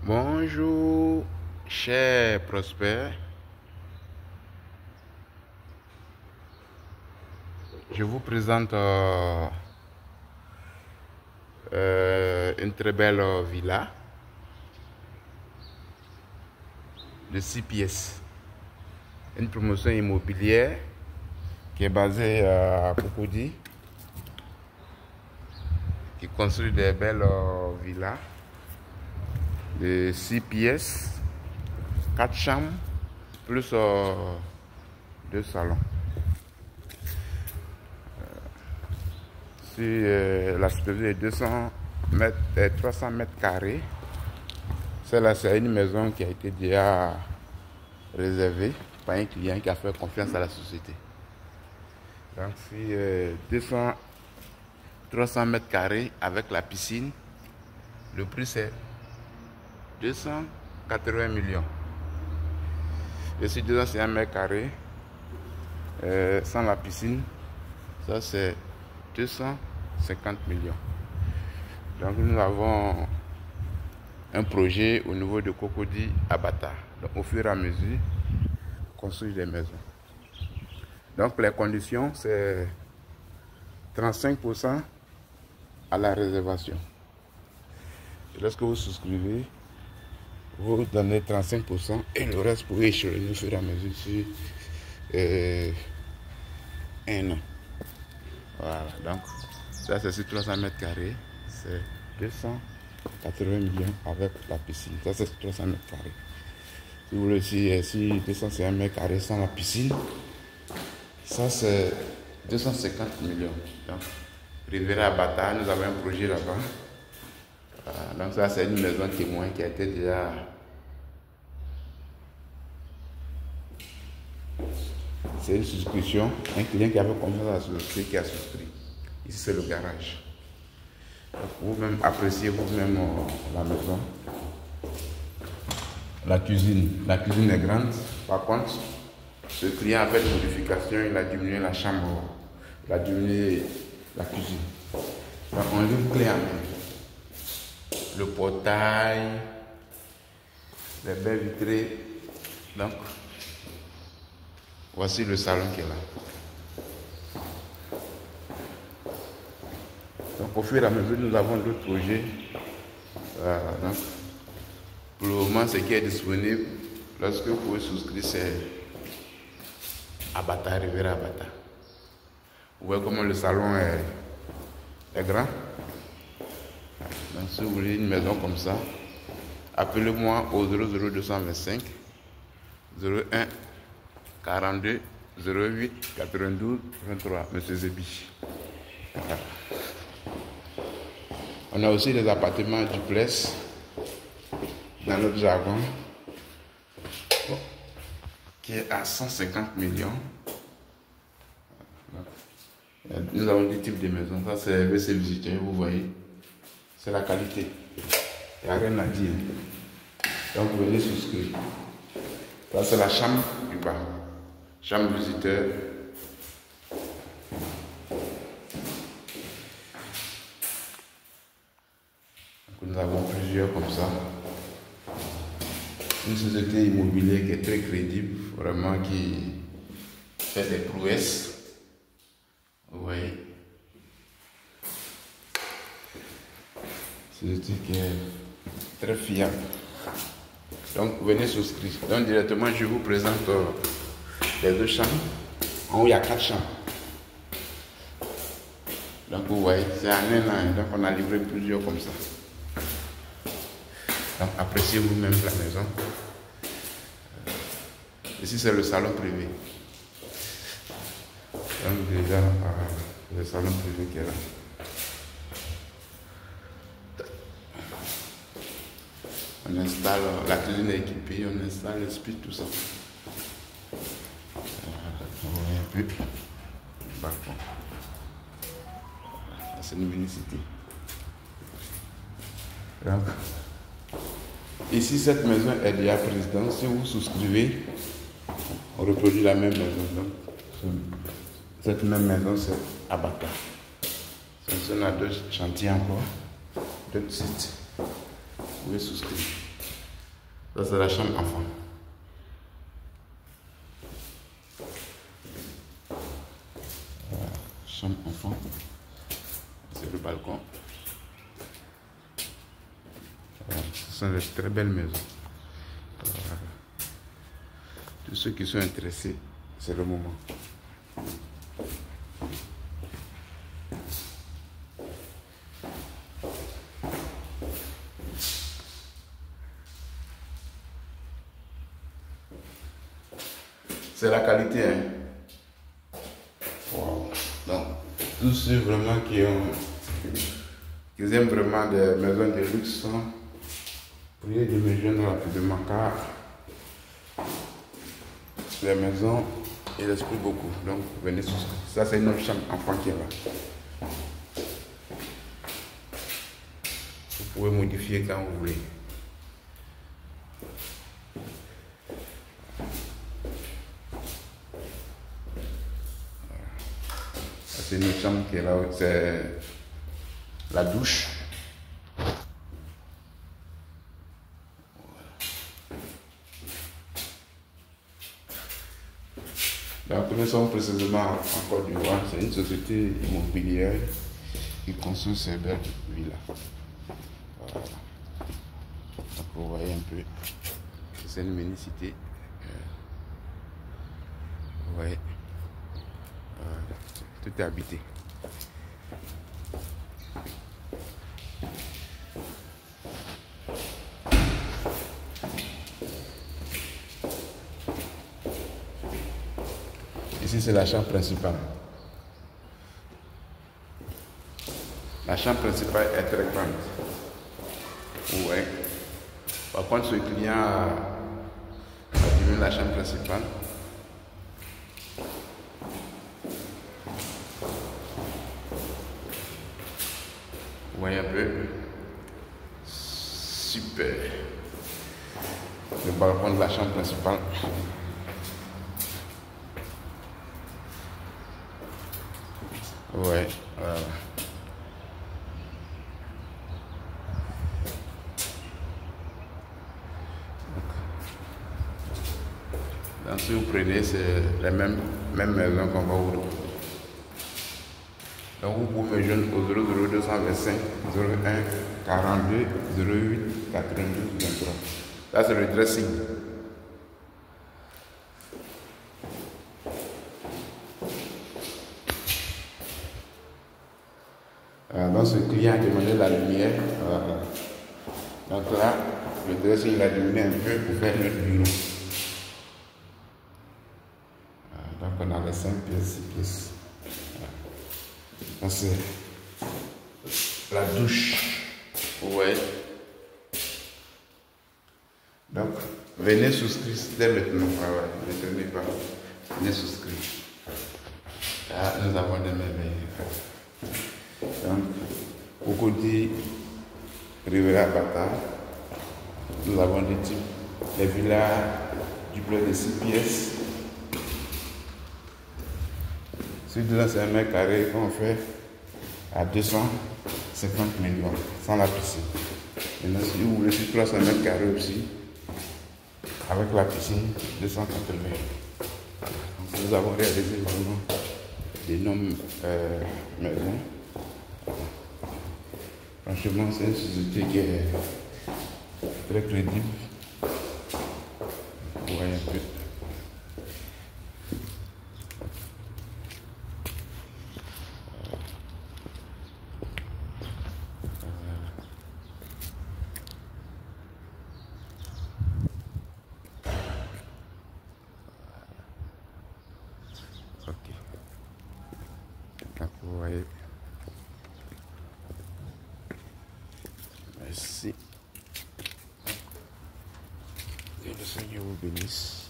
Bonjour, cher Prosper. Je vous présente une très belle villa de 6 pièces. Une promotion immobilière qui est basée à Cocody, qui construit des belles villas de 6 pièces, 4 chambres, plus 2 salons. La superficie est 300 mètres carrés. Celle-là, c'est une maison qui a été déjà réservée par un client qui a fait confiance à la société. Donc, c'est 300 mètres carrés avec la piscine. Le prix, c'est 280 millions. Et si 201 mètres carrés, sans la piscine, ça c'est 250 millions. Donc nous avons un projet au niveau de Cocody à Bata. Donc au fur et à mesure, construire des maisons. Donc les conditions, c'est 35% à la réservation. Et lorsque vous souscrivez, vous donnez 35% et le reste pour échelonner au fur et à mesure sur un an. Voilà, donc ça c'est sur 300 mètres carrés, c'est 280 millions avec la piscine. Ça c'est sur 300 mètres carrés. Si vous voulez, si 251 mètres carrés sans la piscine, ça c'est 250 millions. Donc, Riviera Bata, nous avons un projet là-bas. Voilà, donc ça c'est une maison témoin qui a été déjà c'est une souscription, un client qui avait confiance à la société qui a souscrit. Ici c'est le garage. Vous-même appréciez vous-même la maison. La cuisine est grande. Par contre, ce client a fait une modification, il a diminué la chambre, il a diminué la cuisine. Donc on livre clé en main. Le portail, les baies vitrées. Donc, voici le salon qui est là. Donc au fur et à mesure, nous avons d'autres projets. Donc, pour le moment, ce qui est disponible, lorsque vous pouvez souscrire, c'est à Bata, Riviera à Bata. Vous voyez comment le salon est grand. Donc si vous voulez une maison comme ça, appelez-moi au 00225 01 42 08 92 23, Monsieur Zébi. Voilà. On a aussi des appartements duplex dans notre jargon qui est à 150 millions. Nous avons deux types de maisons. Ça c'est VC Visiteur, vous voyez. C'est la qualité. Il n'y a rien à dire. Donc vous venez souscrire. Ça c'est la chambre du bas. Chambre visiteur. Nous avons plusieurs comme ça. Une société immobilière qui est très crédible, vraiment qui fait des prouesses. Vous voyez. Société qui est très fiable. Donc venez souscrire. Donc directement je vous présente les deux chambres. En haut il y a 4 chambres. Donc vous voyez, c'est en un an. Donc on a livré plusieurs comme ça. Donc appréciez vous-même la maison. Ici c'est le salon privé. Donc déjà le salon privé qui est là. On installe, la cuisine est équipée, on installe le split, tout ça. On voit un peu le balcon. C'est une mini-cité. Donc, ici, cette maison est déjà prise. Donc, si vous souscrivez, on reproduit la même maison. Donc, cette même maison, c'est à Bata. On a 2 chantiers encore, 2 sites. Vous pouvez souscrire. Ça, c'est la chambre enfant. Voilà, chambre enfant. C'est le balcon. Voilà, ce sont de très belles maisons. Voilà. Tous ceux qui sont intéressés, c'est le moment. C'est la qualité, hein. Wow. Donc, tous ceux vraiment qui aiment vraiment des maisons de luxe, priez de me joindre rapidement car les maisons, il explique beaucoup. Donc, venez sur ça. C'est une autre chambre enfant qui est là. Vous pouvez modifier quand vous voulez. C'est une chambre qui est là, c'est la douche. Donc nous sommes précisément en Côte d'Ivoire, c'est une société immobilière qui construit ces belles villas. Voilà. Donc vous voyez un peu, c'est une mini-cité. Vous voyez, tout est habité. Ici, c'est la chambre principale. La chambre principale est très grande. Ouais. Par contre, ce client a diminué la chambre principale. Vous voyez un peu. Super. Le balcon de la chambre principale. Ouais, voilà. Donc, si vous prenez, c'est les mêmes maisons qu'on va vous trouver. Donc, vous pouvez me joindre au 00225 01 42 08 92 23. Là, c'est le dressing. Donc, ce client a demandé la lumière. Donc là, le dressing, il a diminué un peu pour faire notre bureau. Donc, on a les 5 pièces, 6 pièces. Donc, c'est la douche. Ouais. Donc, venez souscrire dès maintenant. Ne traînez pas. Venez souscrire. Là, nous avons des merveilles. Donc, au côté Rivera Bata, nous avons des types, les villas du plan de 6 pièces. Celui-là, c'est 1 mètre carré qu'on fait à 250 millions, sans la piscine. Maintenant, si vous voulez sur place 1 mètre carré aussi, avec la piscine, 280 millions. Donc, nous avons réalisé vraiment d'énormes maisons. Franchement, c'est une société qui est très crédible. Vous voyez un peu. Ok. Donc, vous voyez. Merci. Que le Seigneur vous bénisse.